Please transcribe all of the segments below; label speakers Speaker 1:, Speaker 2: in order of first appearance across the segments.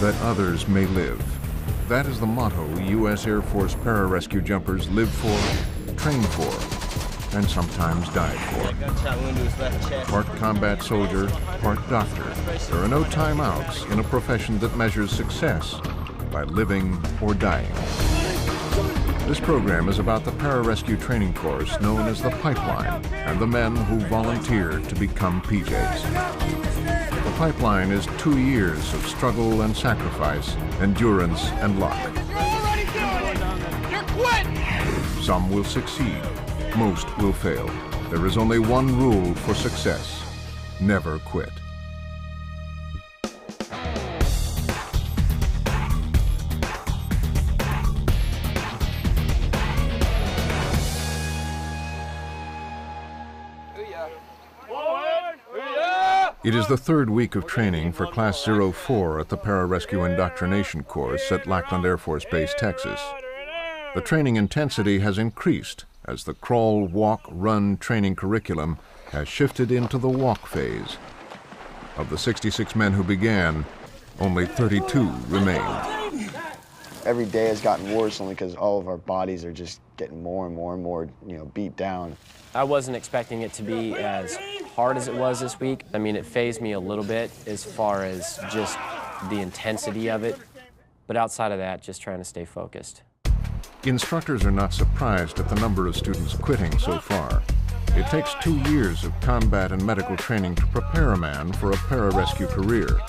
Speaker 1: that others may live. That is the motto U.S. Air Force pararescue jumpers live for, train for, and sometimes die for. Part combat soldier, part doctor. There are no timeouts in a profession that measures success by living or dying. This program is about the pararescue training course known as the Pipeline and the men who volunteer to become PJs. The Pipeline is 2 years of struggle and sacrifice, endurance and luck. Some will succeed, most will fail. There is only one rule for success: never quit. It is the third week of training for Class 04 at the Pararescue Indoctrination Course at Lackland Air Force Base, Texas. The training intensity has increased as the crawl, walk, run training curriculum has shifted into the walk phase. Of the 66 men who began, only 32 remained.
Speaker 2: Every day has gotten worse only because all of our bodies are just getting more and more, beat down.
Speaker 3: I wasn't expecting it to be as hard as it was this week. I mean, it fazed me a little bit as far as just the intensity of it. But outside of that, just trying to stay focused.
Speaker 1: Instructors are not surprised at the number of students quitting so far. It takes 2 years of combat and medical training to prepare a man for a pararescue career.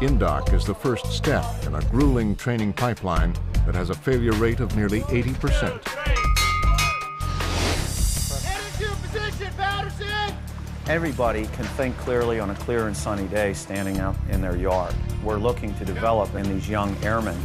Speaker 1: Indoc is the first step in a grueling training pipeline that has a failure rate of nearly 80%.
Speaker 4: Everybody can think clearly on a clear and sunny day standing out in their yard. We're looking to develop in these young airmen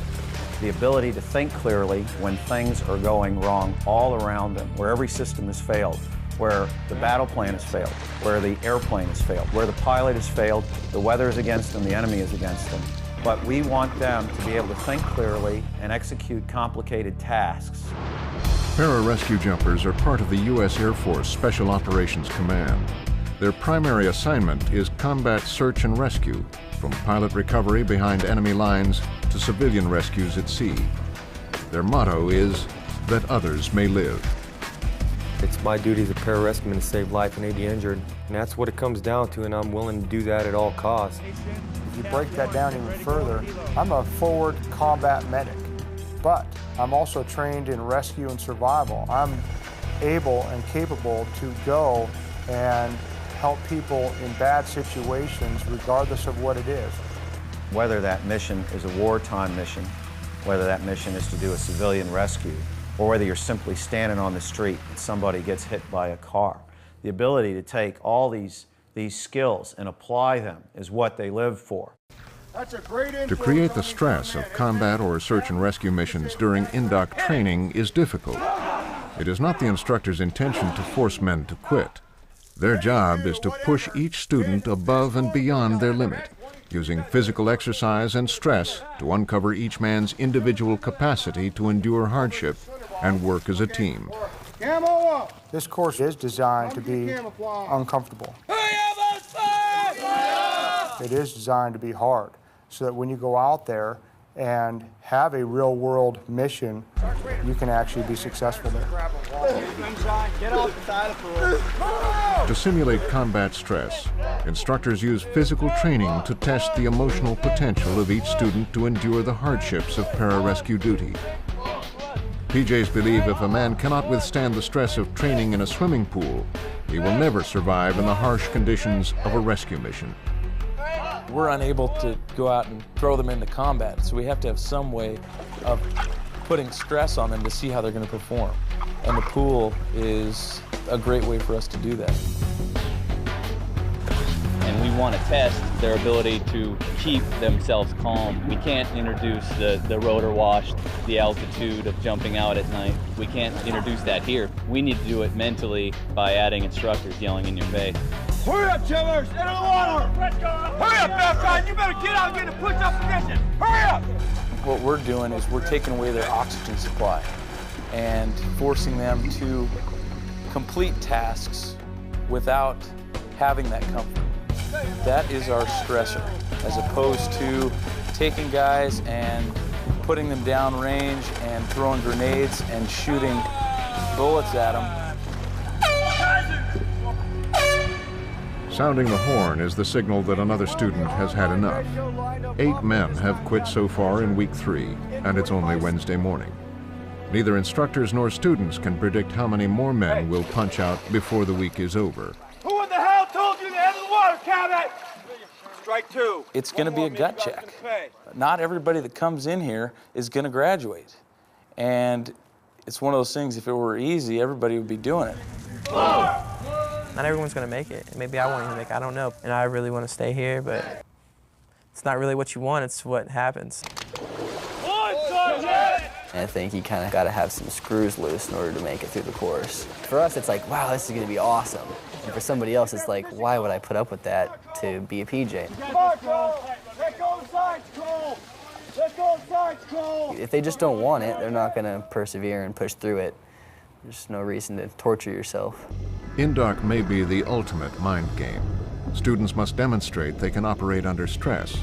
Speaker 4: the ability to think clearly when things are going wrong all around them, where every system has failed, where the battle plan has failed, where the airplane has failed, where the pilot has failed, the weather is against them, the enemy is against them. But we want them to be able to think clearly and execute complicated tasks.
Speaker 1: Pararescue jumpers are part of the U.S. Air Force Special Operations Command. Their primary assignment is combat search and rescue, from pilot recovery behind enemy lines to civilian rescues at sea. Their motto is that others may live.
Speaker 5: It's my duty as a pararescueman to save life and aid the injured, and that's what it comes down to, and I'm willing to do that at all costs.
Speaker 6: If you break that down even further, I'm a forward combat medic, but I'm also trained in rescue and survival. I'm able and capable to go and help people in bad situations regardless of what it is.
Speaker 4: Whether that mission is a wartime mission, whether that mission is to do a civilian rescue, or whether you're simply standing on the street and somebody gets hit by a car, the ability to take all these skills and apply them is what they live for.
Speaker 1: To create the stress of combat or search and rescue missions during indoc training is difficult. It is not the instructor's intention to force men to quit. Their job is to push each student above and beyond their limit, using physical exercise and stress to uncover each man's individual capacity to endure hardship and work as a team.
Speaker 6: This course is designed to be uncomfortable. It is designed to be hard, so that when you go out there and have a real-world mission, you can actually be successful there.
Speaker 1: To simulate combat stress, instructors use physical training to test the emotional potential of each student to endure the hardships of pararescue duty. PJs believe if a man cannot withstand the stress of training in a swimming pool, he will never survive in the harsh conditions of a rescue mission.
Speaker 7: We're unable to go out and throw them into combat, so we have to have some way of putting stress on them to see how they're going to perform. And the pool is a great way for us to do that.
Speaker 8: And we want to test their ability to keep themselves calm. We can't introduce the rotor wash, the altitude of jumping out at night. We can't introduce that here. We need to do it mentally by adding instructors yelling in your face.
Speaker 9: Hurry up, chillers! Into the water! Hurry up, Beltran! You better get out and get in push-up position! Hurry up!
Speaker 7: What we're doing is we're taking away their oxygen supply and forcing them to complete tasks without having that comfort. That is our stressor, as opposed to taking guys and putting them down range and throwing grenades and shooting bullets at them.
Speaker 1: Sounding the horn is the signal that another student has had enough. 8 men have quit so far in week 3, and it's only Wednesday morning. Neither instructors nor students can predict how many more men will punch out before the week is over.
Speaker 9: Who in the hell told you to enter the water cabinet? Strike 2.
Speaker 7: It's going to be a gut check. Not everybody that comes in here is going to graduate. And it's one of those things, if it were easy, everybody would be doing it.
Speaker 10: Not everyone's going to make it. Maybe I won't even make it, I don't know. And I really want to stay here, but it's not really what you want, it's what happens.
Speaker 11: I think you kind of got to have some screws loose in order to make it through the course. For us, it's like, wow, this is going to be awesome. And for somebody else, it's like, why would I put up with that to be a PJ? If they just don't want it, they're not going to persevere and push through it. There's no reason to torture yourself.
Speaker 1: Indoc may be the ultimate mind game. Students must demonstrate they can operate under stress.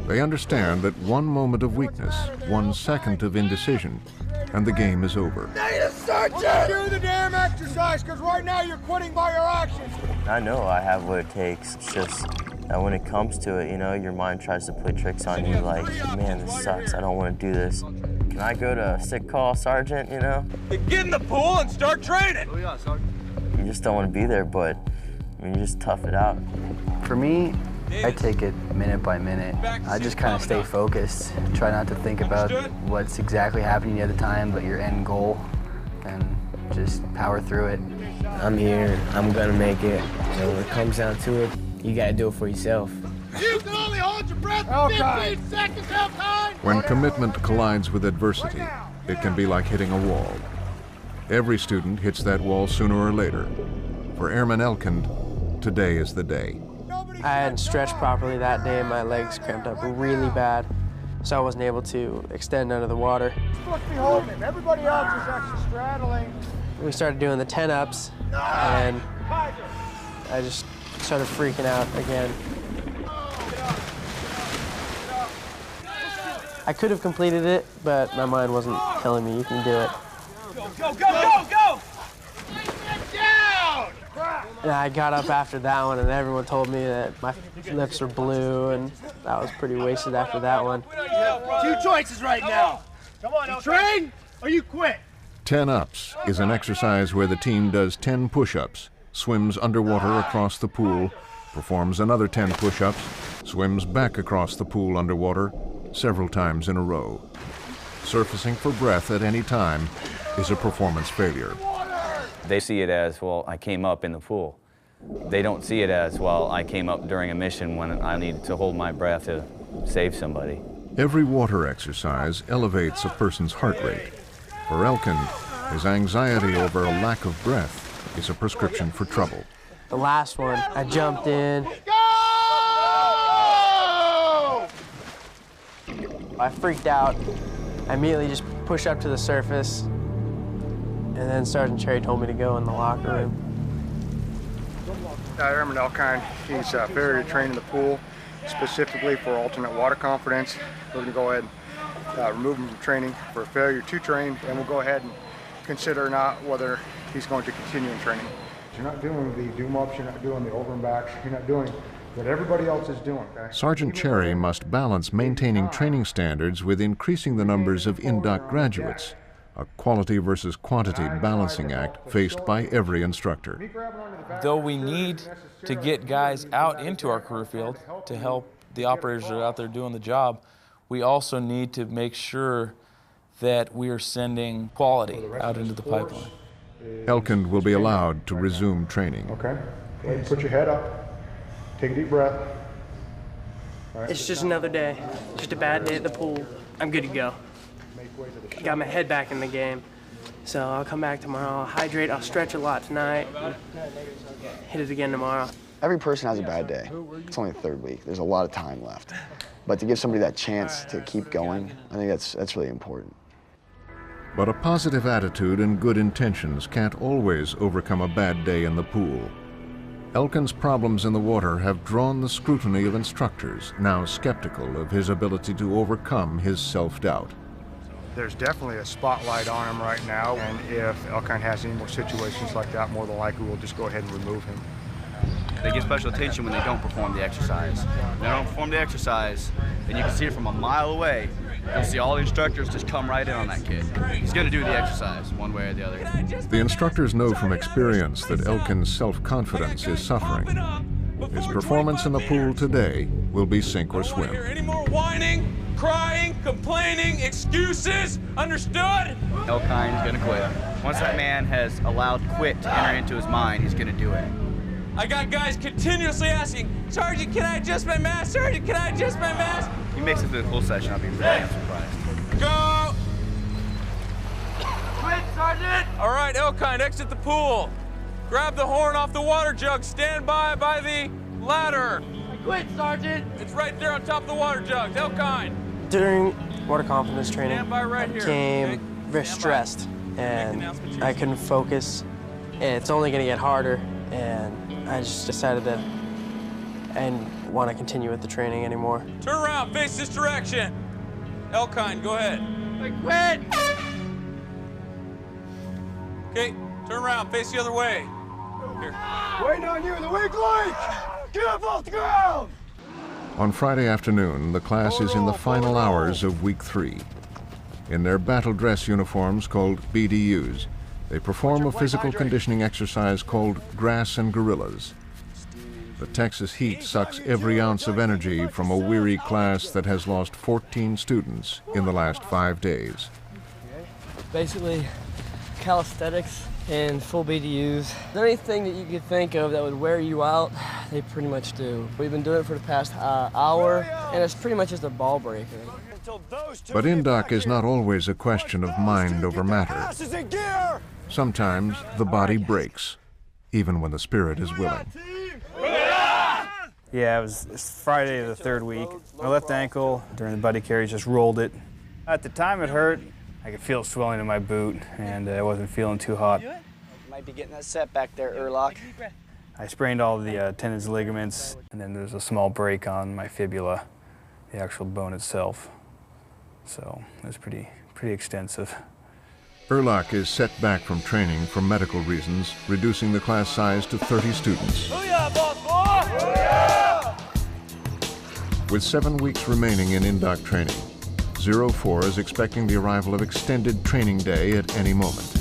Speaker 1: They understand that one moment of weakness, 1 second of indecision, and the game is over.
Speaker 9: Do the damn exercise, because right now you're quitting by your actions.
Speaker 12: I know I have what it takes. It's just that when it comes to it, you know, your mind tries to play tricks on you like, man, this sucks. I don't want to do this. Can I go to sick call, Sergeant, you know?
Speaker 9: Get in the pool and start training.
Speaker 12: You just don't want to be there, but I mean, you just tough it out.
Speaker 11: For me, I take it minute by minute. I just kind of stay focused, try not to think about what's exactly happening at the time, but your end goal, and just power through it.
Speaker 10: I'm here, I'm gonna make it. And when it comes down to it, you gotta do it for yourself.
Speaker 9: You can only hold your breath for 15 seconds at a time.
Speaker 1: When commitment collides with adversity, it can be like hitting a wall. Every student hits that wall sooner or later. For Airman Elkind, today is the day.
Speaker 10: I hadn't stretched properly that day and my legs cramped up really bad, so I wasn't able to extend under the water.
Speaker 9: You're supposed to be holding him. Everybody else is actually straddling.
Speaker 10: We started doing the 10-ups, and I just started freaking out again. I could have completed it, but my mind wasn't telling me you can do it.
Speaker 9: Go, go, go, go! Down!
Speaker 10: And I got up after that one, and everyone told me that my lips are blue, and I was pretty wasted after that one.
Speaker 9: 2 choices right now. Come on, you train or you quit.
Speaker 1: 10 ups is an exercise where the team does 10 push-ups, swims underwater across the pool, performs another 10 push-ups, swims back across the pool underwater several times in a row. Surfacing for breath at any time is a performance failure.
Speaker 13: They see it as, well, I came up in the pool. They don't see it as, well, I came up during a mission when I needed to hold my breath to save somebody.
Speaker 1: Every water exercise elevates a person's heart rate. For Elkind, his anxiety over a lack of breath is a prescription for trouble.
Speaker 10: The last one, I jumped in.
Speaker 9: Go!
Speaker 10: I freaked out. I immediately just pushed up to the surface, and then Sergeant Cherry told me to go in the locker room.
Speaker 6: Airman Elkind, he's failure to train in the pool, specifically for alternate water confidence. We're going to go ahead and remove him from training for failure to train, and we'll go ahead and consider not whether he's going to continue in training. You're not doing the doom ups, you're not doing the over and backs, you're not doing what everybody else is doing, okay?
Speaker 1: Sergeant Cherry must balance maintaining training standards with increasing the numbers of INDOC graduates, a quality versus quantity balancing act faced by every instructor.
Speaker 7: Though we need to get guys out into our career field to help the operators that are out there doing the job, we also need to make sure that we are sending quality out into the pipeline.
Speaker 1: Elkind will be allowed to resume training.
Speaker 6: Okay, go ahead and put your head up, take a deep breath. Right.
Speaker 10: It's just another day, just a bad day at the pool. I'm good to go. Got my head back in the game. So I'll come back tomorrow, I'll hydrate, I'll stretch a lot tonight, hit it again tomorrow.
Speaker 2: Every person has a bad day. It's only the 3rd week. There's a lot of time left. But to give somebody that chance to keep going, I think that's really important.
Speaker 1: But a positive attitude and good intentions can't always overcome a bad day in the pool. Elkin's problems in the water have drawn the scrutiny of instructors, now skeptical of his ability to overcome his self-doubt.
Speaker 6: There's definitely a spotlight on him right now, and if Elkine has any more situations like that, more than likely we'll just go ahead and remove him.
Speaker 14: They get special attention when they don't perform the exercise. When they don't perform the exercise, and you can see it from a mile away, you'll see all the instructors just come right in on that kid. He's going to do the exercise one way or the other.
Speaker 1: The instructors know from experience that Elkin's self-confidence is suffering. His performance in the pool today will be sink or swim.
Speaker 9: Any more whining, crying, complaining, excuses? Understood?
Speaker 14: Elkine's going to quit. Once that man has allowed quit to enter into his mind, he's going to do it.
Speaker 9: I got guys continuously asking, Sergeant, can I adjust my mask? Sergeant, can I adjust my mask?
Speaker 14: He makes it through the full session, I'll be really surprised.
Speaker 9: Go! Quit, Sergeant! All right, Elkine, exit the pool. Grab the horn off the water jug. Stand by the ladder. Quit, Sergeant! It's right there on top of the water jug. Elkine!
Speaker 10: During water confidence training,
Speaker 9: Stand by right
Speaker 10: I
Speaker 9: here,
Speaker 10: became
Speaker 9: okay?
Speaker 10: very stressed, and I couldn't focus. It's only going to get harder, and I just decided that I didn't want to continue with the training anymore.
Speaker 9: Turn around, face this direction. Elkine, go ahead. Quit! Okay, turn around, face the other way. Here. Waiting on you in the weak link! Get up off the ground!
Speaker 1: On Friday afternoon, the class is in the final hours of week 3. In their battle dress uniforms called BDUs, they perform a physical conditioning exercise called grass and gorillas. The Texas heat sucks every ounce of energy from a weary class that has lost 14 students in the last 5 days.
Speaker 15: Basically, calisthenics and full BDUs. Is there anything that you could think of that would wear you out? They pretty much do. We've been doing it for the past hour, and it's pretty much just a ball breaker.
Speaker 1: But INDOC is not always a question of mind over matter. Sometimes the body breaks, even when the spirit is willing.
Speaker 16: Yeah, it's Friday of the 3rd week. My left ankle during the buddy carry just rolled it. At the time it hurt. I could feel swelling in my boot, and I wasn't feeling too hot.
Speaker 11: Might be getting that set back there, Erlock.
Speaker 16: I sprained all the tendons and ligaments, and then there's a small break on my fibula, the actual bone itself. So it was pretty extensive.
Speaker 1: Erlock is set back from training for medical reasons, reducing the class size to 30 students. With 7 weeks remaining in INDOC training, 04 is expecting the arrival of Extended Training Day at any moment.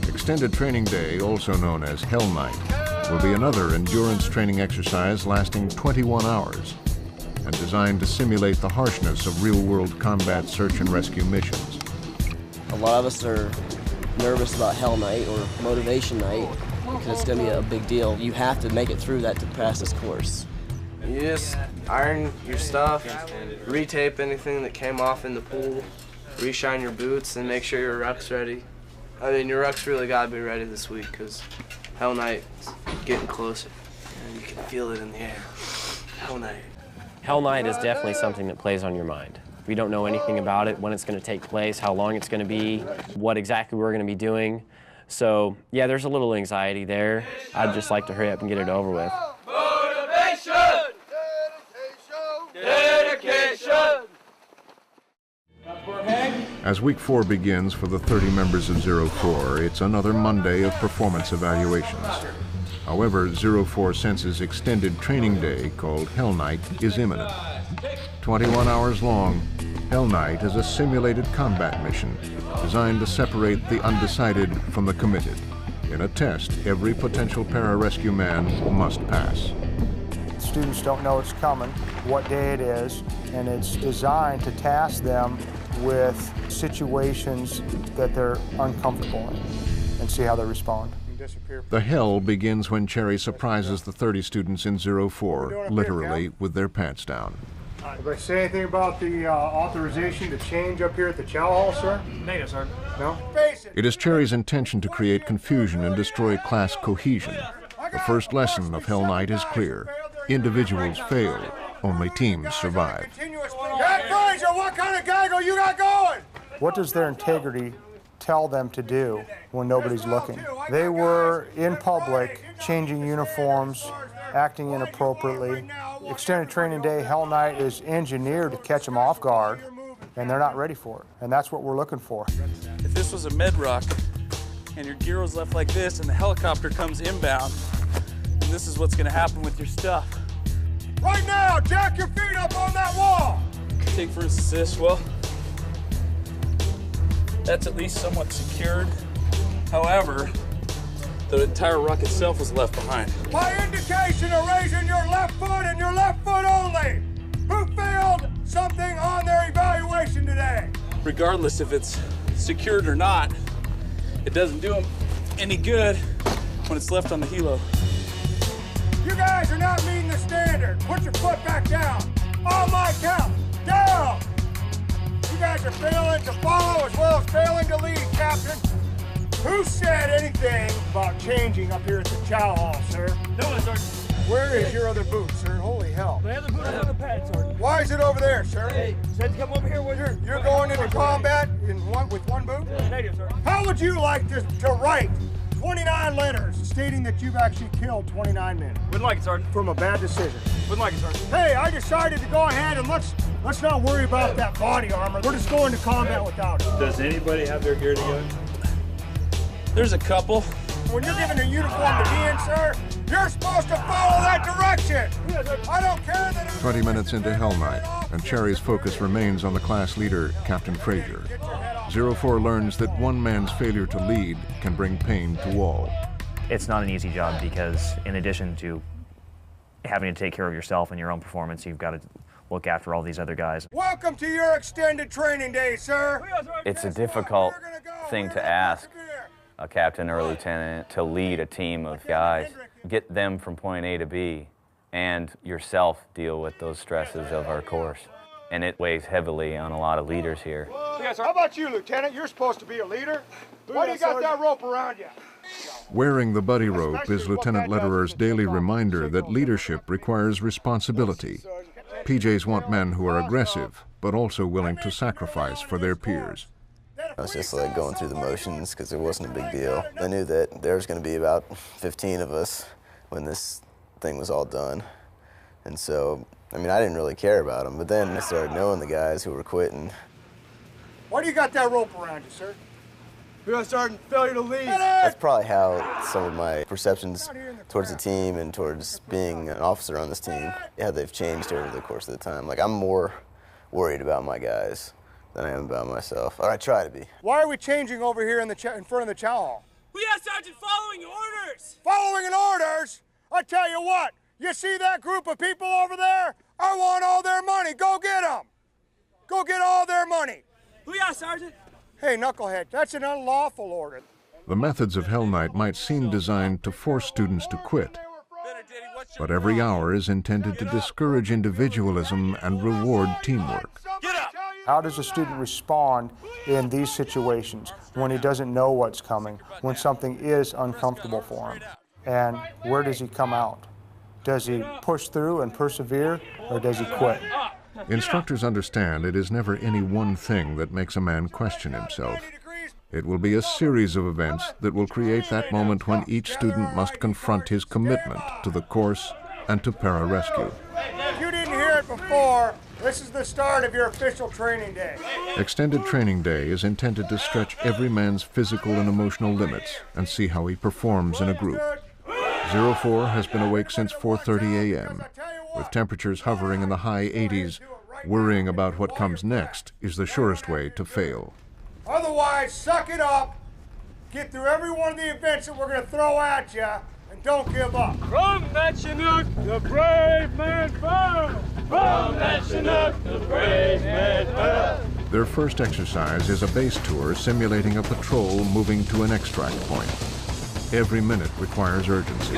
Speaker 1: Extended Training Day, also known as Hell Night, will be another endurance training exercise lasting 21 hours and designed to simulate the harshness of real-world combat search and rescue missions.
Speaker 17: A lot of us are nervous about Hell Night or Motivation Night because it's going to be a big deal. You have to make it through that to pass this course.
Speaker 18: You just iron your stuff, retape anything that came off in the pool, reshine your boots, and make sure your ruck's ready. I mean, your ruck's really got to be ready this week because Hell Night's getting closer, and you can feel it in the air. Hell Night.
Speaker 3: Hell Night is definitely something that plays on your mind. We don't know anything about it, when it's going to take place, how long it's going to be, what exactly we're going to be doing. So, yeah, there's a little anxiety there. I'd just like to hurry up and get it over with.
Speaker 9: Motivation! Dedication!
Speaker 1: As week 4 begins for the 30 members of 04, it's another Monday of performance evaluations. However, 04 senses Extended Training Day, called Hell Night, is imminent. 21 hours long, Hell Night is a simulated combat mission designed to separate the undecided from the committed. In a test, every potential pararescue man must pass.
Speaker 6: Students don't know it's coming, what day it is, and it's designed to task them with situations that they're uncomfortable in and see how they respond.
Speaker 1: The hell begins when Cherry surprises the 30 students in 04, literally with their pants down.
Speaker 6: Did I say anything about the authorization to change up here at the chow hall, sir?
Speaker 7: Negative, sir.
Speaker 6: No?
Speaker 1: It is Cherry's intention to create confusion and destroy class cohesion. The first lesson of Hell Night is clear. Individuals fail, only teams survive.
Speaker 9: What kind of gaggle you got going?
Speaker 6: What does their integrity tell them to do when nobody's looking? They were in public changing uniforms, acting inappropriately. Extended training day, Hell Night is engineered to catch them off guard, and they're not ready for it. And that's what we're looking for.
Speaker 19: If this was a med-ruck and your gear was left like this and the helicopter comes inbound, and this is what's gonna happen with your stuff.
Speaker 6: Right now, jack your feet up on that wall.
Speaker 19: Take first assist, well, that's at least somewhat secured. However, the entire ruck itself was left behind.
Speaker 6: By indication of raising your left foot and your left foot only. Who failed something on their evaluation today?
Speaker 19: Regardless if it's secured or not, it doesn't do them any good when it's left on the helo.
Speaker 6: You guys are not meeting the standard. Put your foot back down. On my count, down. You guys are failing to follow as well as failing to lead, Captain. Who said anything about changing up here at the chow hall, sir?
Speaker 19: No one, Sergeant.
Speaker 6: Where is your other boot, sir? Holy hell.
Speaker 19: The other boot is on the pad, Sergeant.
Speaker 6: Why is it over there, sir?
Speaker 19: Hey, said to come over here with her.
Speaker 6: You're going into combat with one boot?
Speaker 19: Negative, sir.
Speaker 6: How would you like to write 29 letters stating that you've actually killed 29 men?
Speaker 19: Wouldn't like it, Sergeant.
Speaker 6: From a bad decision.
Speaker 19: Wouldn't like it, Sergeant.
Speaker 6: Hey, I decided to go ahead and let's not worry about that body armor. We're just going to combat without it.
Speaker 19: Does anybody have their gear together? There's a couple.
Speaker 6: When you're given a uniform to be in, sir, you're supposed to follow that direction. I don't care that it's
Speaker 1: 20 minutes into Hell Night, and Cherry's focus remains on the class leader, Captain Frazier. 04 learns that one man's failure to lead can bring pain to all.
Speaker 20: It's not an easy job because in addition to having to take care of yourself and your own performance, you've got to look after all these other guys.
Speaker 6: Welcome to your extended training day, sir.
Speaker 13: It's a difficult thing to ask a captain or a lieutenant to lead a team of guys, get them from point A to B, and yourself deal with those stresses of our course. And it weighs heavily on a lot of leaders here.
Speaker 6: How about you, Lieutenant? You're supposed to be a leader. Why do you got that rope around you?
Speaker 1: Wearing the buddy rope is Lieutenant Lederer's daily reminder that leadership requires responsibility. PJs want men who are aggressive, but also willing to sacrifice for their peers.
Speaker 12: I was just like going through the motions because it wasn't a big deal. I knew that there was going to be about 15 of us when this thing was all done. And so, I mean, I didn't really care about them, but then I started knowing the guys who were quitting.
Speaker 6: Why do you got that rope around you, sir? We got Sergeant failure to lead.
Speaker 12: That's probably how some of my perceptions towards the team and towards being an officer on this team, yeah, they've changed over the course of the time. Like, I'm more worried about my guys than I am about myself, or I try to be.
Speaker 6: Why are we changing over here in front of the chow hall?
Speaker 19: We got Sergeant following orders.
Speaker 6: Following an orders? I tell you what, you see that group of people over there? I want all their money. Go get them. Go get all their money.
Speaker 19: We got Sergeant.
Speaker 6: Hey, knucklehead, that's an unlawful order.
Speaker 1: The methods of Hell Night might seem designed to force students to quit, but every hour is intended to discourage individualism and reward teamwork.
Speaker 6: How does a student respond in these situations when he doesn't know what's coming, when something is uncomfortable for him? And where does he come out? Does he push through and persevere, or does he quit?
Speaker 1: Instructors understand it is never any one thing that makes a man question himself. It will be a series of events that will create that moment when each student must confront his commitment to the course and to pararescue.
Speaker 6: If you didn't hear it before, this is the start of your official training day.
Speaker 1: Extended training day is intended to stretch every man's physical and emotional limits and see how he performs in a group. 04 has been awake since 4:30 a.m. With temperatures hovering in the high 80s, worrying about what comes next is the surest way to fail.
Speaker 6: Otherwise, suck it up, get through every one of the events that we're going to throw at you, and don't give up.
Speaker 19: From that Chinook, the brave man fell. From that Chinook, the brave man fell.
Speaker 1: Their first exercise is a base tour simulating a patrol moving to an extract point. Every minute requires urgency.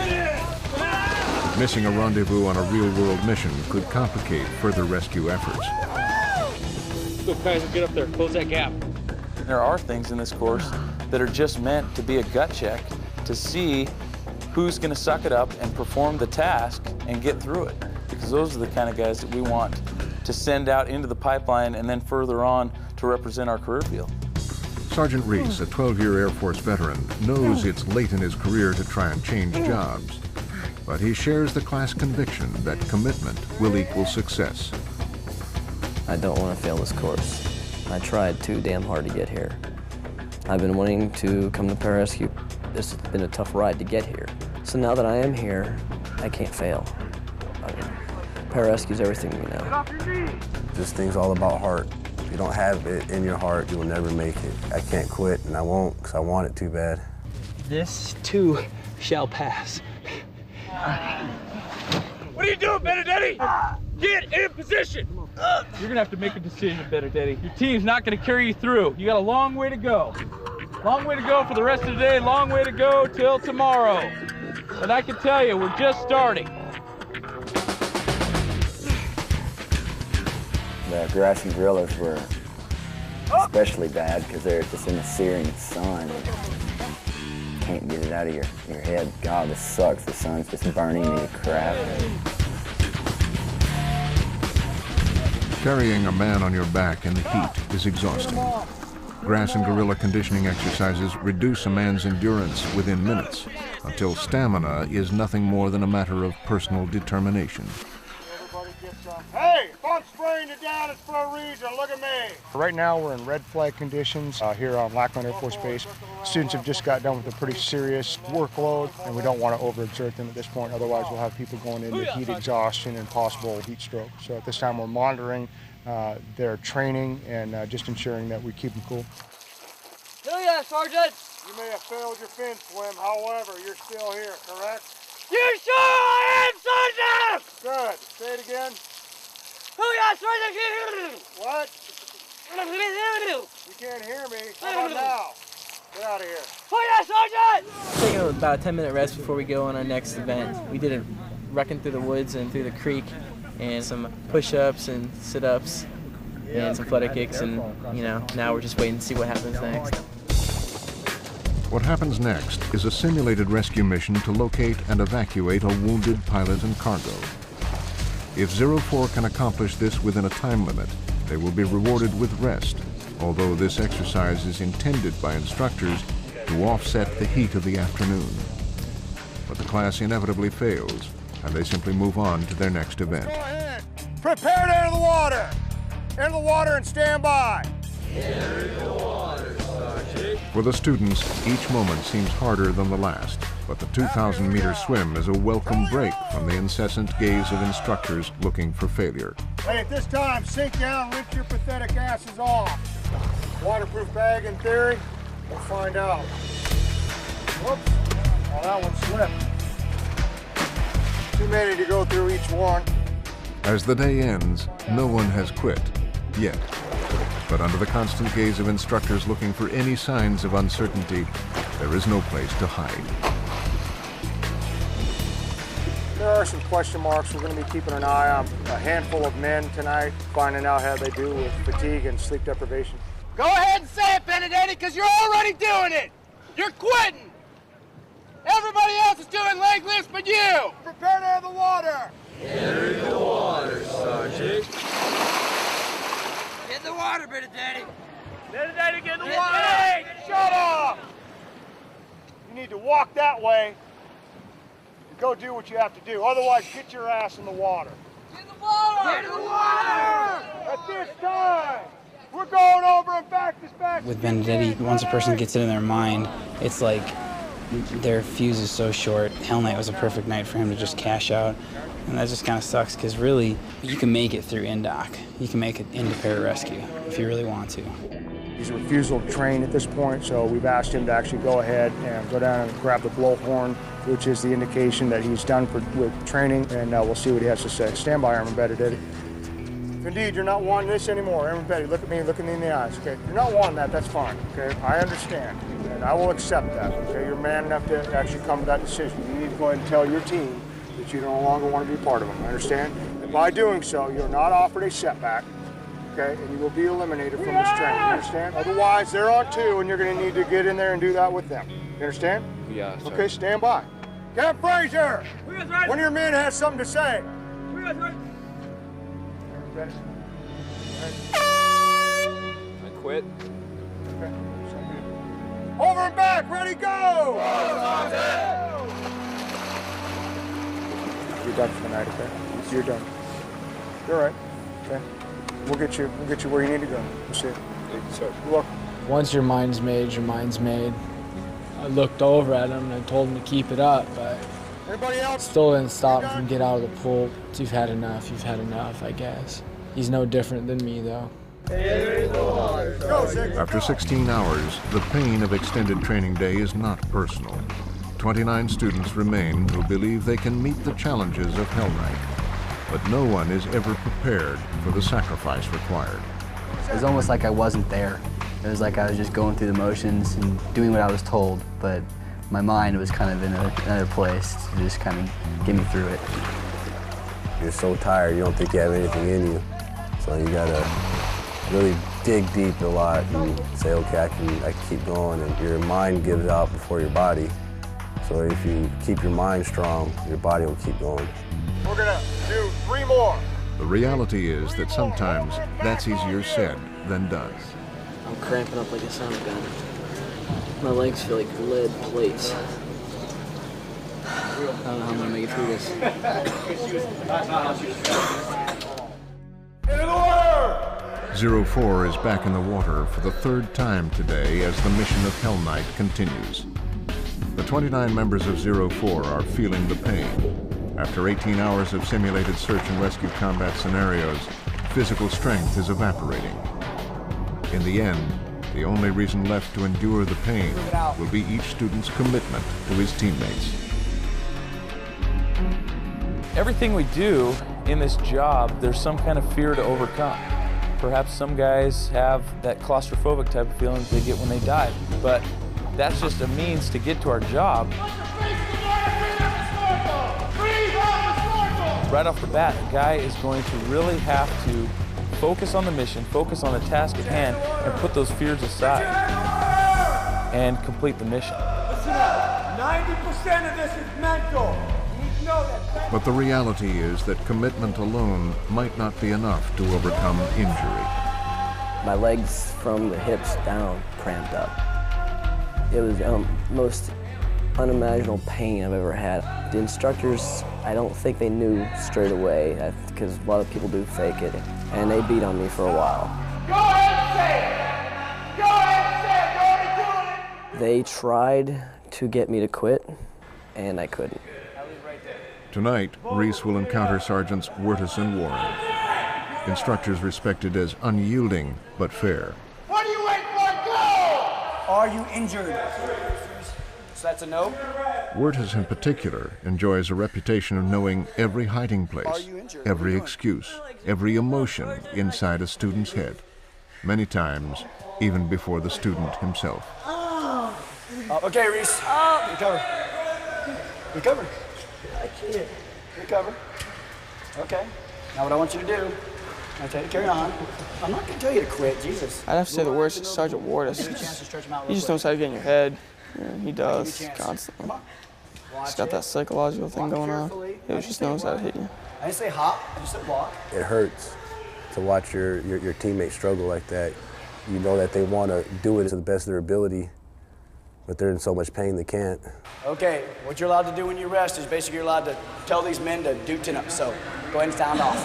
Speaker 1: Missing a rendezvous on a real-world mission could complicate further rescue efforts.
Speaker 19: Go, guys, get up there. Close that gap.
Speaker 7: There are things in this course that are just meant to be a gut check to see who's going to suck it up and perform the task and get through it. Because those are the kind of guys that we want to send out into the pipeline and then further on to represent our career field.
Speaker 1: Sergeant Reese, a 12-year Air Force veteran, knows it's late in his career to try and change jobs. But he shares the class conviction that commitment will equal success.
Speaker 17: I don't want to fail this course. I tried too damn hard to get here. I've been wanting to come to pararescue. This has been a tough ride to get here. So now that I am here, I can't fail. I mean, pararescue is everything we know.
Speaker 21: This thing's all about heart. If you don't have it in your heart, you will never make it. I can't quit, and I won't, because I want it too bad.
Speaker 22: This too shall pass.
Speaker 9: What are you doing, Benedetti? Get in position!
Speaker 19: You're gonna have to make a decision, Benedetti. Your team's not gonna carry you through. You got a long way to go. Long way to go for the rest of the day, long way to go till tomorrow. And I can tell you, we're just starting.
Speaker 11: The grass and grillers were especially bad because they're just in the searing sun. Can't get it out of your head. God, this sucks. The sun's just burning me to crap.
Speaker 1: Carrying a man on your back in the heat is exhausting. Grass and guerrilla conditioning exercises reduce a man's endurance within minutes, until stamina is nothing more than a matter of personal determination.
Speaker 6: Hey, if I'm spraying you down, it's for a reason. Look at me. Right now, we're in red flag conditions here on Lackland Air Force Base. Students have just got done with a pretty serious workload, and we don't want to overexert them at this point. Otherwise, we'll have people going into heat exhaustion and possible heat stroke. So at this time, we're monitoring their training and just ensuring that we keep them cool.
Speaker 15: Yeah, Sergeant!
Speaker 6: You may have failed your fin swim, however, you're still here, correct?
Speaker 15: You sure I am, Sergeant!
Speaker 6: Good. Say it again. What? You can't hear me. How about now? Get out of here.
Speaker 15: Sergeant! Taking about a 10-minute rest before we go on our next event. We did a wrecking through the woods and through the creek, and some push-ups and sit-ups and some flutter kicks, and now we're just waiting to see what happens next.
Speaker 1: What happens next is a simulated rescue mission to locate and evacuate a wounded pilot and cargo. If 04 can accomplish this within a time limit, they will be rewarded with rest, although this exercise is intended by instructors to offset the heat of the afternoon. But the class inevitably fails, and they simply move on to their next event.
Speaker 6: Go ahead. Prepare to enter the water. Enter the water and stand by.
Speaker 9: Enter the water, Sergeant.
Speaker 1: For the students, each moment seems harder than the last, but the 2,000-meter swim is a welcome break from the incessant gaze of instructors looking for failure.
Speaker 6: Hey, at this time, sink down, rinse your pathetic asses off. Waterproof bag in theory, we'll find out. Whoops, oh, that one slipped. Too many to go through each one.
Speaker 1: As the day ends, no one has quit, yet. But under the constant gaze of instructors looking for any signs of uncertainty, there is no place to hide.
Speaker 6: There are some question marks. We're going to be keeping an eye on a handful of men tonight, finding out how they do with fatigue and sleep deprivation.
Speaker 9: Go ahead and say it, Benedetti, because you're already doing it. You're quitting. Everybody else is doing leg lifts but you.
Speaker 6: Prepare to enter the water.
Speaker 9: Enter the water, Sergeant. Get in the water, Benedetti. Benedetti, get in the water.
Speaker 6: Hey, shut up. You need to walk that way and go do what you have to do. Otherwise, get your ass in the water.
Speaker 9: Get in the water. Get in the water.
Speaker 6: At this time, we're going over and back this back.
Speaker 23: With Benedetti, once a person gets it in their mind, it's like their fuse is so short. Hell Night was a perfect night for him to just cash out. And that just kind of sucks because really, you can make it through INDOC. You can make it into pararescue if you really want to.
Speaker 6: He's a refusal to train at this point, so we've asked him to actually go ahead and go down and grab the blowhorn, which is the indication that he's done with training, and we'll see what he has to say. Stand by, Airman Benedetti. If indeed you're not wanting this anymore, Airman Benedetti, look at me in the eyes, okay? If you're not wanting that, that's fine, okay? I understand, and I will accept that, okay? You're man enough to actually come to that decision. You need to go ahead and tell your team that you no longer want to be part of them, understand? And by doing so, you're not offered a setback, okay? And you will be eliminated from this training, understand? Otherwise, they're on two, and you're going to need to get in there and do that with them. You understand?
Speaker 9: Yeah, sir.
Speaker 6: Okay, stand by. Captain Frazier, one of your men has something to say.
Speaker 9: I quit.
Speaker 6: Okay. Arm back, ready, go! You're done for the night, okay? You're done. You're all right, okay? We'll get you where you need to go. We'll see you. You're welcome.
Speaker 4: Once your mind's made, your mind's made. I looked over at him and I told him to keep it up, but still didn't stop him from getting out of the pool. You've had enough, I guess. He's no different than me, though.
Speaker 1: After 16 hours, the pain of extended training day is not personal. 29 students remain who believe they can meet the challenges of Hell Night, but no one is ever prepared for the sacrifice required.
Speaker 11: It was almost like I wasn't there. It was like I was just going through the motions and doing what I was told, but my mind was kind of in another place to just kind of get me through it.
Speaker 21: You're so tired, you don't think you have anything in you. So you gotta really dig deep a lot and say, okay, I can keep going, and your mind gives out before your body. So if you keep your mind strong, your body will keep going.
Speaker 6: We're gonna do 3 more.
Speaker 1: The reality is that sometimes that's easier said than done.
Speaker 17: I'm cramping up like a son of a gun. My legs feel like lead plates. I don't know how I'm gonna make it through this.
Speaker 6: Into the water!
Speaker 1: 04 is back in the water for the 3rd time today as the mission of Hell Night continues. The 29 members of 04 are feeling the pain. After 18 hours of simulated search and rescue combat scenarios, physical strength is evaporating. In the end, the only reason left to endure the pain will be each student's commitment to his teammates.
Speaker 7: Everything we do in this job, there's some kind of fear to overcome. Perhaps some guys have that claustrophobic type of feeling they get when they dive, but that's just a means to get to our job. Right off the bat, a guy is going to really have to focus on the mission, focus on the task at hand, and put those fears aside and complete the mission.
Speaker 6: Listen up, 90% of this is mental. You need to know that.
Speaker 1: But the reality is that commitment alone might not be enough to overcome injury.
Speaker 17: My legs from the hips down cramped up. It was the most unimaginable pain I've ever had. The instructors, I don't think they knew straight away, because a lot of people do fake it, and they beat on me for a while.
Speaker 6: Go ahead and say it! Go ahead and say it! You're already doing it!
Speaker 17: They tried to get me to quit, and I couldn't.
Speaker 1: Tonight, Reese will encounter Sergeants Wirtus and Warren, instructors respected as unyielding but fair.
Speaker 6: What are you waiting for? Go!
Speaker 5: Are you injured? So that's a no?
Speaker 1: Wirtus in particular enjoys a reputation of knowing every hiding place, every excuse, every emotion inside a student's head, many times even before the student himself.
Speaker 5: Okay, Reese. Recover. Recover. I can't. Recover. Okay. Now what I want you to do, I tell you to carry on. I'm not going to tell you to quit, Jesus.
Speaker 10: I'd have to say the worst is Sergeant Wirtus. He just knows how to get in your head. Yeah, he does, constantly. He's got that psychological thing going on. He just knows how to hit you.
Speaker 5: I didn't say hop, I just said walk.
Speaker 21: It hurts to watch your teammates struggle like that. You know that they want to do it to the best of their ability, but they're in so much pain they can't.
Speaker 5: Okay, what you're allowed to do when you rest is basically you're allowed to tell these men to do chin-ups. So go ahead and sound off.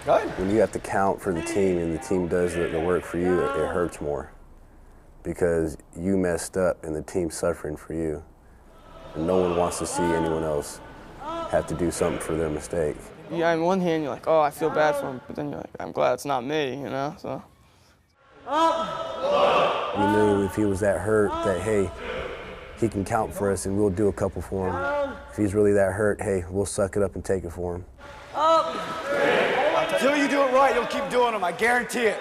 Speaker 5: Go ahead.
Speaker 21: When you have to count for the team and the team does the work for you, it hurts more because you messed up and the team's suffering for you. And no one wants to see anyone else have to do something for their mistake.
Speaker 10: Yeah, on one hand, you're like, oh, I feel bad for him, but then you're like, I'm glad it's not me, you know, so.
Speaker 21: We knew if he was that hurt that, hey, he can count for us and we'll do a couple for him. If he's really that hurt, hey, we'll suck it up and take it for him.
Speaker 5: Until you do it right, you'll keep doing them, I guarantee it.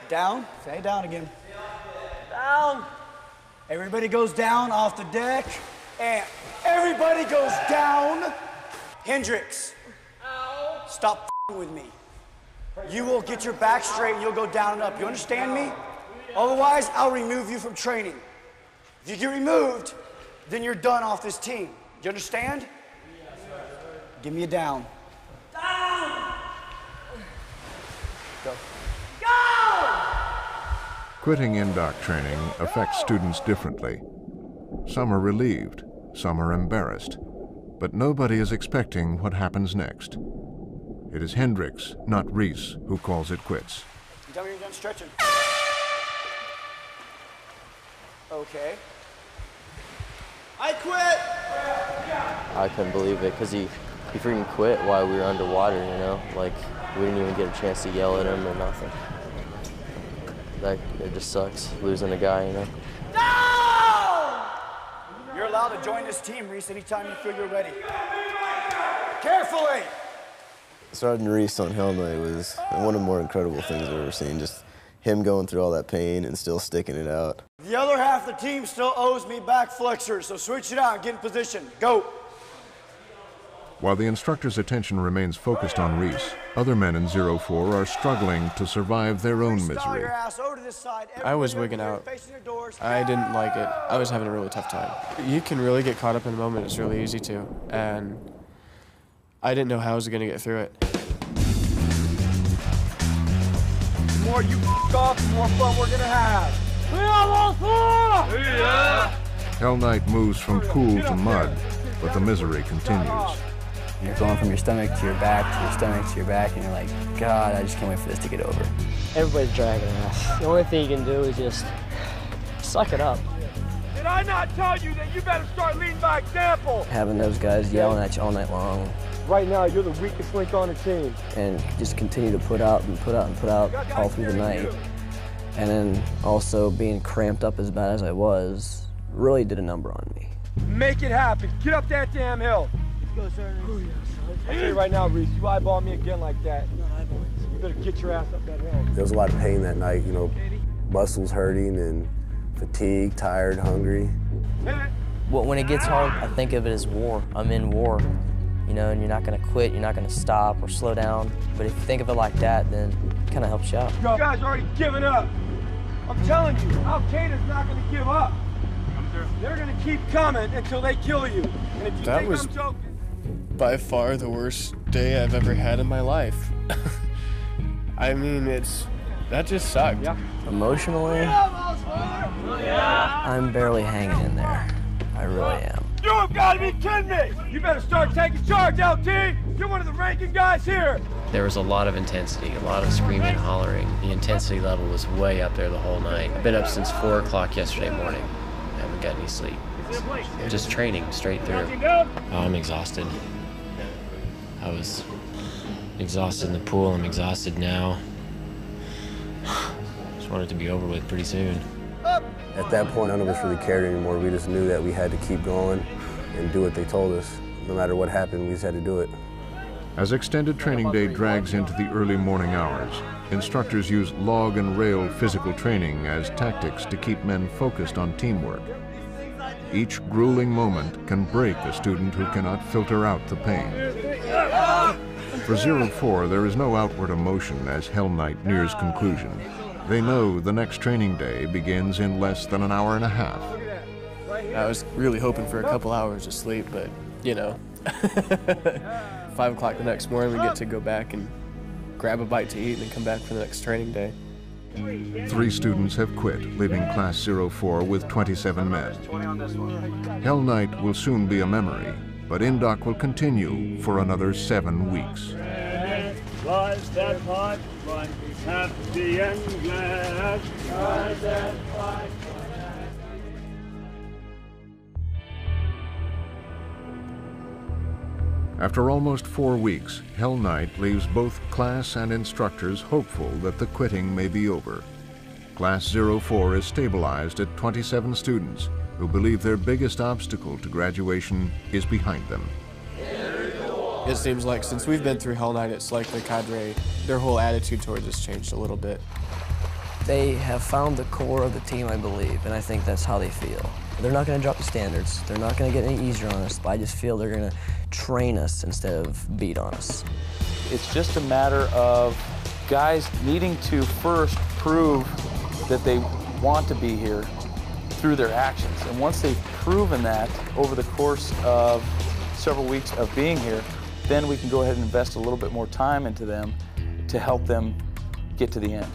Speaker 5: Down, say down again. Down. Everybody goes down off the deck, and everybody goes down. Hendricks, stop with me. You will get your back straight and you'll go down and up. You understand me? Otherwise, I'll remove you from training. If you get removed, then you're done off this team. You understand? Give me a down. Down! Go. Go!
Speaker 1: Quitting in-dock training affects students differently. Some are relieved, some are embarrassed, but nobody is expecting what happens next. It is Hendricks, not Reese, who calls it quits.
Speaker 5: Tell me you're done stretching. Okay. I quit!
Speaker 17: I couldn't believe it because he freaking quit while we were underwater, you know? Like, we didn't even get a chance to yell at him or nothing. It just sucks, losing a guy, you know?
Speaker 5: No! You're allowed to join this team, Reese, anytime you feel you're ready. Carefully!
Speaker 12: Sergeant Reese on Hell Night was one of the more incredible things I've ever seen. Just him going through all that pain and still sticking it out.
Speaker 5: The other half of the team still owes me back flexors, so switch it out and get in position. Go!
Speaker 1: While the instructor's attention remains focused on Reese, other men in 04 are struggling to survive their own misery.
Speaker 2: I was wigging out. I didn't like it. I was having a really tough time. You can really get caught up in the moment. It's really easy to. And I didn't know how I was going to get through it.
Speaker 5: The more you off, the more fun we're going to have. We almost won! Yeah!
Speaker 1: Hell Night moves from pool to mud, but the misery continues.
Speaker 11: You're going from your stomach to your back to your stomach to your back, and you're like, God, I just can't wait for this to get over.
Speaker 15: Everybody's dragging ass. The only thing you can do is just suck it up.
Speaker 5: Did I not tell you that you better start leading by example?
Speaker 17: Having those guys yelling at you all night long.
Speaker 5: Right now, you're the weakest link on the team.
Speaker 17: And just continue to put out and put out and put out all through the night. And then also being cramped up as bad as I was really did a number on me.
Speaker 5: Make it happen. Get up that damn hill. Let's go, sir. Oh, yes. I'll tell you right now, Reese, you eyeball me again like that, you better get your ass up that hill.
Speaker 21: There was a lot of pain that night, you know, muscles hurting and fatigue, tired, hungry.
Speaker 17: Well, when it gets hard, I think of it as war. I'm in war, you know, and you're not going to quit, you're not going to stop or slow down. But if you think of it like that, then it kind of helps you out.
Speaker 5: You guys are already giving up. I'm telling you, Al-Qaeda's not going to give up. They're going to keep coming until they kill you. And if you
Speaker 2: That
Speaker 5: think
Speaker 2: was
Speaker 5: I'm joking,
Speaker 2: by far the worst day I've ever had in my life. I mean, that just sucked. Yeah.
Speaker 17: Emotionally, I'm barely hanging in there. I really am.
Speaker 5: you have got to be kidding me! You better start taking charge, LT! You're one of the ranking guys here!
Speaker 3: There was a lot of intensity, a lot of screaming and hollering. The intensity level was way up there the whole night. I've been up since 4 o'clock yesterday morning. I haven't got any sleep. Just training straight through. I'm exhausted. I was exhausted in the pool. I'm exhausted now. Just want it to be over with pretty soon.
Speaker 21: At that point, none of us really cared anymore. We just knew that we had to keep going and do what they told us. No matter what happened, we just had to do it.
Speaker 1: As extended training day drags into the early morning hours, instructors use log and rail physical training as tactics to keep men focused on teamwork. Each grueling moment can break a student who cannot filter out the pain. For 04, there is no outward emotion as Hell Night nears conclusion. They know the next training day begins in less than an hour and a half.
Speaker 2: I was really hoping for a couple hours of sleep, but, you know. 5 o'clock the next morning, we get to go back and grab a bite to eat and then come back for the next training day.
Speaker 1: 3 students have quit, leaving Class 04 with 27 men. Hell Night will soon be a memory, but in-dock will continue for another 7 weeks.
Speaker 8: Rise that fight, one is happy and glad. Rise that fight.
Speaker 1: After almost 4 weeks, Hell Night leaves both class and instructors hopeful that the quitting may be over. Class 04 is stabilized at 27 students who believe their biggest obstacle to graduation is behind them.
Speaker 2: It seems like since we've been through Hell Night, it's like the cadre, their whole attitude towards us changed a little bit.
Speaker 17: They have found the core of the team, I believe, and I think that's how they feel. They're not going to drop the standards. They're not going to get any easier on us, but I just feel they're going to train us instead of beat on us.
Speaker 7: It's just a matter of guys needing to first prove that they want to be here through their actions. And once they've proven that over the course of several weeks of being here, then we can go ahead and invest a little bit more time into them to help them get to the end.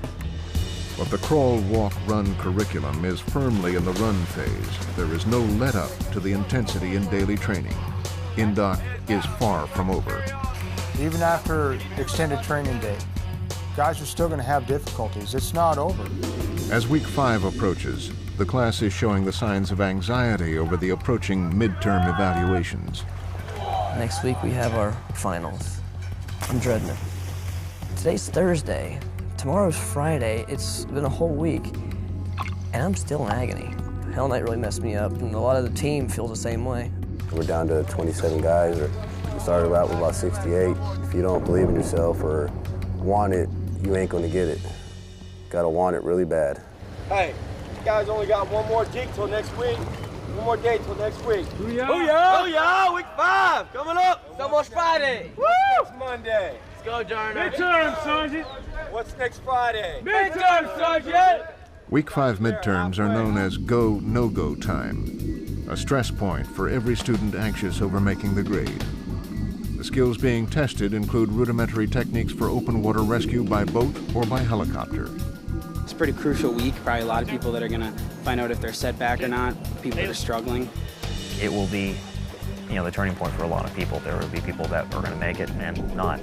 Speaker 1: But the crawl, walk, run curriculum is firmly in the run phase. There is no let-up to the intensity in daily training. INDOC is far from over.
Speaker 6: Even after extended training day, guys are still going to have difficulties. It's not over.
Speaker 1: As week 5 approaches, the class is showing the signs of anxiety over the approaching midterm evaluations.
Speaker 17: Next week we have our finals. I'm dreading it. Today's Thursday. Tomorrow's Friday. It's been a whole week, and I'm still in agony. Hell Night really messed me up, and a lot of the team feels the same way.
Speaker 21: We're down to 27 guys, or we started out with about 68. If you don't believe in yourself or want it, you ain't gonna get it. Gotta want it really bad.
Speaker 14: Hey, you guys only got one more gig till next week. One more day till next week.
Speaker 22: Booyah!
Speaker 14: Booyah! Booyah! Week 5 coming up.
Speaker 22: It's almost Friday.
Speaker 14: Woo! Next Monday.
Speaker 22: Let's go, Jarner.
Speaker 19: Midterm, Sergeant.
Speaker 14: What's next Friday?
Speaker 19: Midterm, Sergeant.
Speaker 1: Week 5 midterms are known as go, no-go time, a stress point for every student anxious over making the grade. The skills being tested include rudimentary techniques for open water rescue by boat or by helicopter.
Speaker 23: It's a pretty crucial week. Probably a lot of people that are going to find out if they're set back or not, people that are struggling.
Speaker 20: It will be, the turning point for a lot of people. There will be people that are going to make it and not.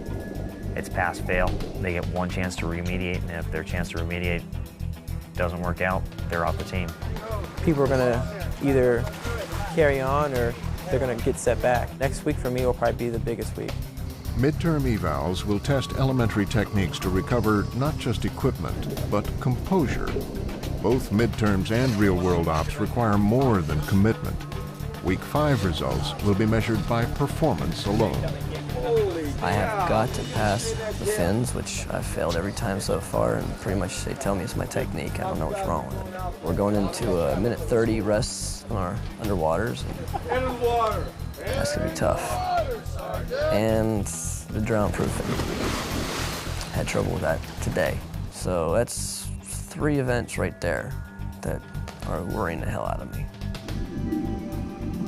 Speaker 20: It's pass, fail. They get one chance to remediate, and if their chance to remediate doesn't work out, they're off the team.
Speaker 16: People are going to either carry on or they're going to get set back. Next week for me will probably be the biggest week.
Speaker 1: Midterm evals will test elementary techniques to recover not just equipment, but composure. Both midterms and real-world ops require more than commitment. Week 5 results will be measured by performance alone.
Speaker 17: I have got to pass the fins, which I've failed every time so far, and pretty much they tell me it's my technique. I don't know what's wrong with it. We're going into a minute 30 rests on our underwaters. That's gonna be tough. And the drown proofing. Had trouble with that today. So that's 3 events right there that are worrying the hell out of me.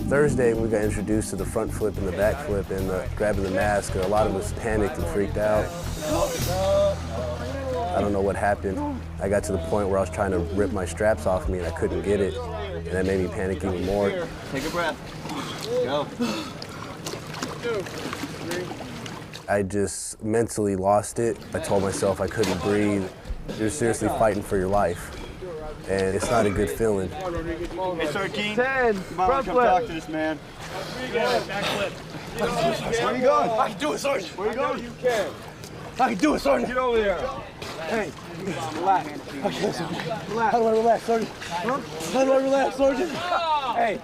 Speaker 21: Thursday, we got introduced to the front flip and the back flip and grabbing the mask. A lot of us panicked and freaked out. I don't know what happened. I got to the point where I was trying to rip my straps off me and I couldn't get it. And that made me panic even more.
Speaker 14: Take a breath. Go.
Speaker 21: I just mentally lost it. I told myself I couldn't breathe. You're seriously fighting for your life. And it's not a good feeling.
Speaker 14: Hey, 13. 10. Front flip. Talk to this man. Back flip. Where are you going? I can do it, Sergeant. Where are you going? You can. I can do it, Sergeant. Get over there. Hey, relax. Relax. How do I relax, Sergeant? Huh? How do I relax, Sergeant? Hey,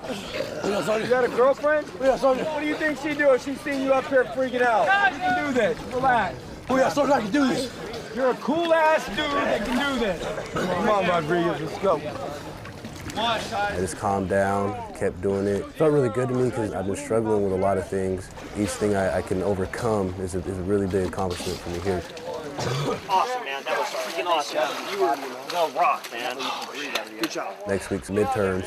Speaker 14: Sergeant. You got a girlfriend? Yeah, Sergeant. What do you think she's doing? She's seeing you up here freaking out. You can do this. Relax. Oh, yeah, Sergeant, I can do this. You're a cool-ass dude that can do this. Come on, Rodriguez, let's go.
Speaker 21: I just calmed down, kept doing it. It felt really good to me because I've been struggling with a lot of things. Each thing I can overcome is a really big accomplishment for me here.
Speaker 22: Awesome, man. That was freaking awesome. You were the rock, man. Good job.
Speaker 21: Next week's midterms,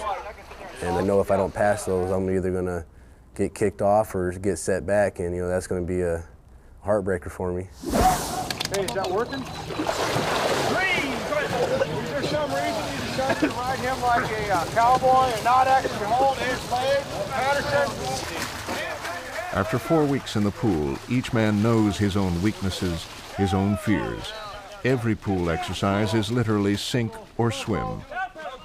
Speaker 21: and I know if I don't pass those, I'm either going to get kicked off or get set back, and that's going to be a heartbreaker for me.
Speaker 14: Hey, is that working? Green! Is there some reason you decided to ride him like a cowboy and not actually hold his leg? Patterson?
Speaker 1: After 4 weeks in the pool, each man knows his own weaknesses, his own fears. Every pool exercise is literally sink or swim.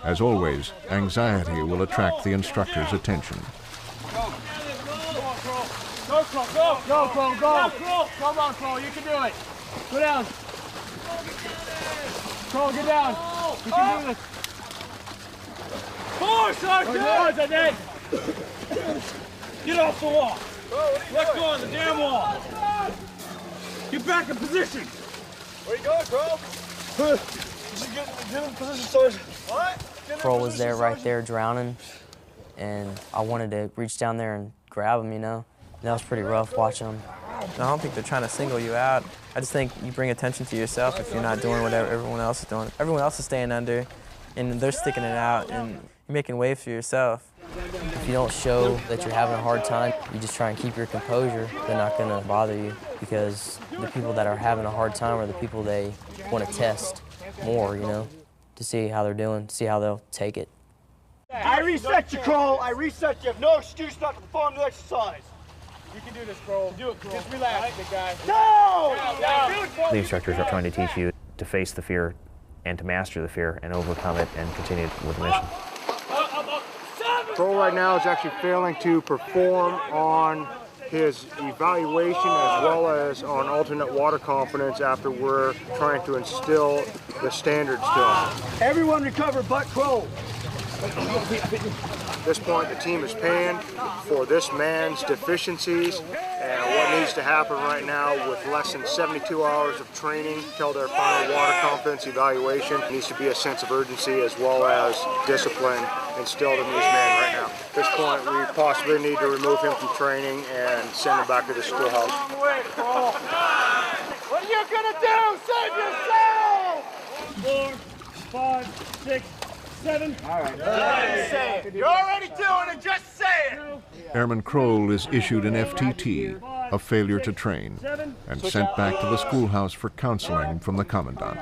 Speaker 1: As always, anxiety will attract the instructor's attention.
Speaker 19: Go, Crow, go! Go, Crow, go! Come on, Crow, you can do it! Go down! Crow, get down! You can do this! Forward, Sergeant! Get off the wall! Let go of the damn wall! Get back in position!
Speaker 14: Where you going, Crow? Get in position, Sergeant. What?
Speaker 18: Crow was there, right there, drowning, and I wanted to reach down there and grab him, That was pretty rough watching him.
Speaker 24: I don't think they're trying to single you out. I just think you bring attention to yourself if you're not doing whatever everyone else is doing. Everyone else is staying under, and they're sticking it out, and you're making waves for yourself.
Speaker 18: If you don't show that you're having a hard time, you just try and keep your composure, they're not going to bother you, because the people that are having a hard time are the people they want to test. more, you know, to see how they're doing, see how they'll take it.
Speaker 5: I reset you, Cole. I reset you. You have no excuse not to perform the exercise.
Speaker 19: You can do this, Cole. Do it, Cole. Just relax, big guy.
Speaker 5: No!
Speaker 20: The instructors are trying to teach you to face the fear and to master the fear and overcome it and continue with the mission.
Speaker 6: Cole right now is actually failing to perform on his evaluation as well as on alternate water confidence after we're trying to instill the standards to him.
Speaker 5: Everyone recover but Cole.
Speaker 6: At this point, the team is paying for this man's deficiencies, and what needs to happen right now with less than 72 hours of training till their final water confidence evaluation needs to be a sense of urgency as well as discipline instilled in these men right now. At this point, we possibly need to remove him from training and send him back to the schoolhouse.
Speaker 5: What are you gonna do? Save yourself!
Speaker 8: 4, 5, 6, 7.
Speaker 5: All right. Say it. You're already doing it. Just say it.
Speaker 1: Airman Kroll is issued an FTT, a failure to train, and sent back to the schoolhouse for counseling from the commandant.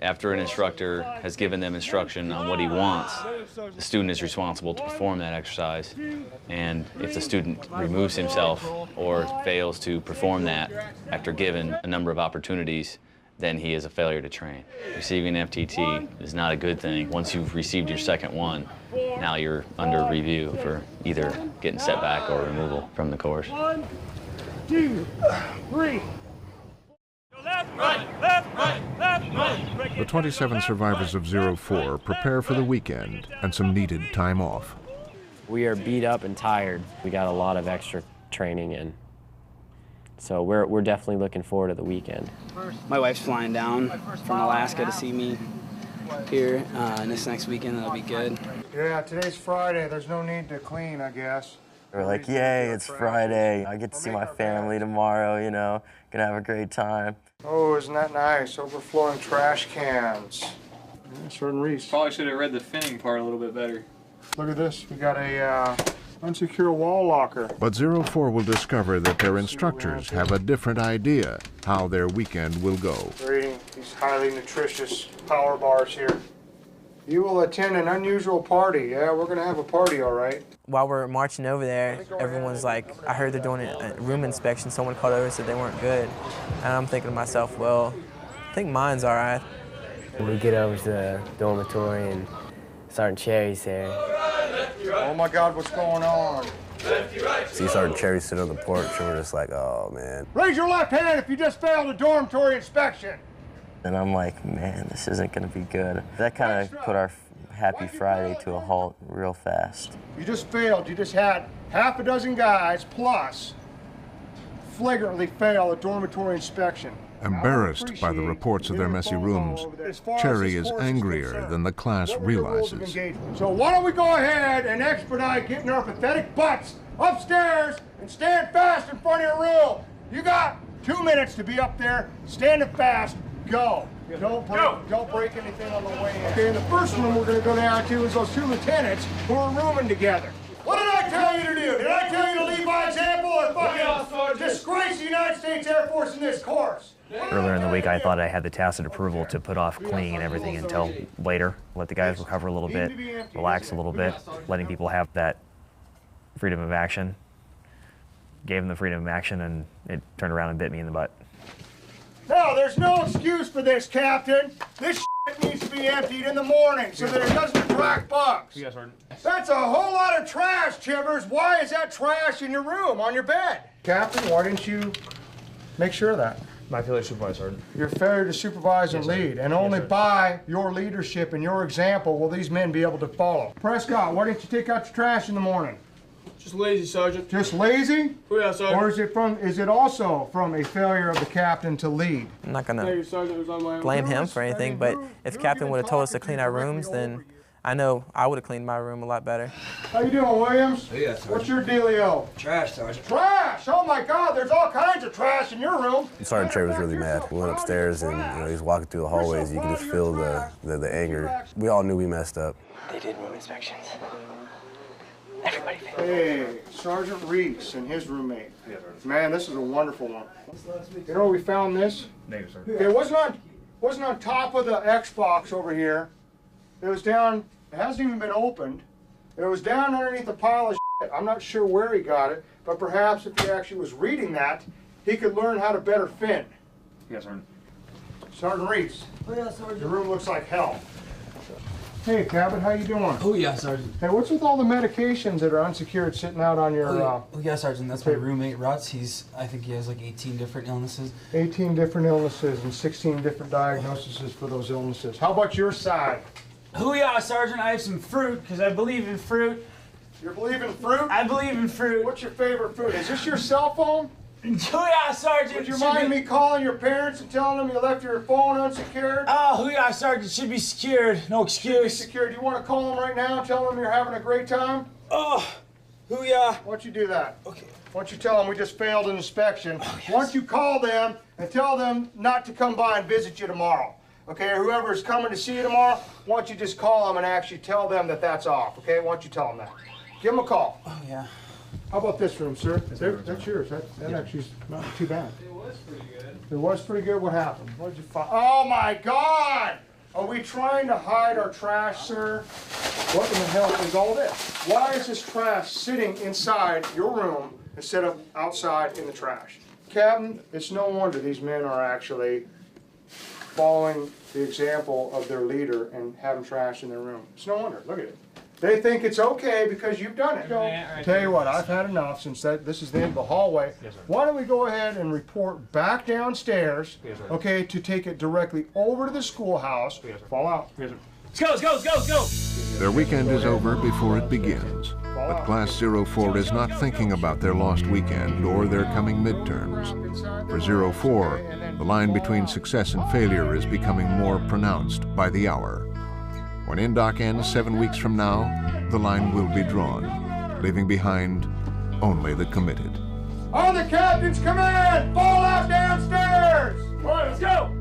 Speaker 4: After an instructor has given them instruction on what he wants, the student is responsible to perform that exercise. And if the student removes himself or fails to perform that after given a number of opportunities, then he is a failure to train. Receiving an FTT is not a good thing. Once you've received your second one, now you're under review for either getting set back or removal from the course.
Speaker 8: 1, 2, 3. Left, right, left, right, left, right.
Speaker 1: The 27 survivors of 04 prepare for the weekend and some needed time off.
Speaker 3: We are beat up and tired. We got a lot of extra training in. So we're definitely looking forward to the weekend.
Speaker 23: My wife's flying down from Alaska to see me here, and this next weekend that'll be good.
Speaker 6: Yeah, today's Friday. There's no need to clean, I guess.
Speaker 17: We're like, yay, it's Friday. I get to see my family tomorrow, you know, gonna have a great time.
Speaker 6: Oh, isn't that nice? Overflowing trash cans. Yeah, certain Reese.
Speaker 2: Probably should have read the finning part a little bit better.
Speaker 6: Look at this. We got a unsecure wall locker.
Speaker 1: But 04 will discover that their instructors have a different idea how their weekend will go.
Speaker 6: They're eating these highly nutritious power bars here. You will attend an unusual party. Yeah, we're going to have a party, all right.
Speaker 24: While we're marching over there, everyone's like, I heard they're doing a room inspection. Someone called over and said they weren't good. And I'm thinking to myself, well, I think mine's all right.
Speaker 11: We get over to the dormitory and Sergeant Cherry's there.
Speaker 6: Oh my God, what's going on?
Speaker 21: See Sergeant Cherry sitting on the porch, and we're just like, oh man.
Speaker 6: Raise your left hand if you just failed a dormitory inspection.
Speaker 17: And I'm like, man, this isn't gonna be good. That kind of put our happy Friday to a halt real fast.
Speaker 6: You just failed. You just had half a dozen guys plus flagrantly fail a dormitory inspection.
Speaker 1: Embarrassed by the reports of their messy rooms, Cherry is angrier than the class realizes.
Speaker 6: So why don't we go ahead and expedite getting our pathetic butts upstairs and stand fast in front of your room. You got 2 minutes to be up there, standing fast, go. Don't break anything on the way in. Okay, in the first room we're going to go down to is those 2 lieutenants who are rooming together. What did I tell you to do? Did I tell you to lead by example or fucking disgrace the United States Air Force in this course?
Speaker 20: Earlier in the week, I thought I had the tacit approval to put off cleaning and everything until later, let the guys recover a little bit, relax a little bit, letting people have that freedom of action. Gave them the freedom of action, and it turned around and bit me in the butt.
Speaker 6: No, there's no excuse for this, Captain. This shit needs to be emptied in the morning so that it doesn't attract bugs.
Speaker 2: Yes, Sergeant.
Speaker 6: That's a whole lot of trash, Chivers. Why is that trash in your room, on your bed? Captain, why didn't you make sure of that?
Speaker 2: My failure to supervise, Sergeant.
Speaker 6: Your failure to supervise and lead, and only by your leadership and your example will these men be able to follow. Prescott, why didn't you take out your trash in the morning?
Speaker 2: Just lazy, Sergeant.
Speaker 6: Just lazy?
Speaker 2: Oh, yeah, Sergeant.
Speaker 6: Or is it also from a failure of the captain to lead?
Speaker 24: I'm not gonna blame him for anything, but if Captain would have told us to clean our rooms, then I know I would have cleaned my room a lot better.
Speaker 6: How you doing, Williams?
Speaker 9: Yeah, Sergeant.
Speaker 6: What's your dealio?
Speaker 9: Trash, Sergeant.
Speaker 6: Trash! Oh my God, there's all kinds of trash in your room.
Speaker 21: Sergeant Cherry was really mad. We went upstairs and he's walking through the hallways. You can just feel the anger. We all knew we messed up.
Speaker 18: They did room inspections. Everybody failed.
Speaker 6: Hey, Sergeant Reese and his roommate. Man, this is a wonderful one. You know where we found this?
Speaker 2: Negative, sir.
Speaker 6: It wasn't on wasn't on top of the Xbox over here. It was down, it hasn't even been opened. It was down underneath a pile of shit. I'm not sure where he got it, but perhaps if he actually was reading that, he could learn how to better fin.
Speaker 9: Yes, Sergeant.
Speaker 6: Sergeant Reese.
Speaker 15: Oh, yeah, Sergeant.
Speaker 6: Your room looks like hell. Hey, Cabot, how you doing?
Speaker 10: Oh, yeah, Sergeant.
Speaker 6: Hey, what's with all the medications that are unsecured sitting out on your...
Speaker 10: Oh, yeah, Sergeant, that's my roommate, Ruts. I think he has like 18 different illnesses.
Speaker 6: 18 different illnesses and 16 different diagnoses for those illnesses. How about your side?
Speaker 10: Oh, yeah, Sergeant, I have some fruit, because I believe in fruit.
Speaker 6: You believe in fruit?
Speaker 10: I believe in fruit.
Speaker 6: What's your favorite fruit? Is this your cell phone?
Speaker 10: Oh, yeah, Sergeant.
Speaker 6: Would you mind me calling your parents and telling them you left your phone unsecured?
Speaker 10: Oh, yeah, Sergeant, should be secured. No excuse.
Speaker 6: Should be secured. Do you want to call them right now and tell them you're having a great time?
Speaker 10: Oh, yeah.
Speaker 6: Why don't you do that?
Speaker 10: Okay.
Speaker 6: Why don't you tell them we just failed an inspection? Oh, yes. Why don't you call them and tell them not to come by and visit you tomorrow? Okay, or whoever is coming to see you tomorrow, why don't you just call them and actually tell them that that's off, okay? Why don't you tell them that? Give them a call.
Speaker 10: Oh, yeah.
Speaker 6: How about this room, sir? That's yours. That actually is not too bad.
Speaker 2: It was pretty good.
Speaker 6: It was pretty good. What happened? What did you find? Oh, my God! Are we trying to hide our trash, sir? What in the hell is all this? Why is this trash sitting inside your room instead of outside in the trash? Captain, it's no wonder these men are actually following the example of their leader and having trash in their room. It's no wonder. Look at it. They think it's okay because you've done it. Tell you what, I've had enough since this is the end of the hallway.
Speaker 9: Yes, sir.
Speaker 6: Why don't we go ahead and report back downstairs,
Speaker 9: Yes, sir.
Speaker 6: okay, to take it directly over to the schoolhouse.
Speaker 9: Yes, sir.
Speaker 6: Fall out.
Speaker 9: Yes, sir.
Speaker 10: Let's go, let's go, let's go, let's go!
Speaker 1: Their weekend is over before it begins, but Class 04 is not thinking about their lost weekend or their coming midterms. For 04, the line between success and failure is becoming more pronounced by the hour. When INDOC ends 7 weeks from now, the line will be drawn, leaving behind only the committed.
Speaker 6: On the captain's command, fall out downstairs!
Speaker 10: All right, let's go!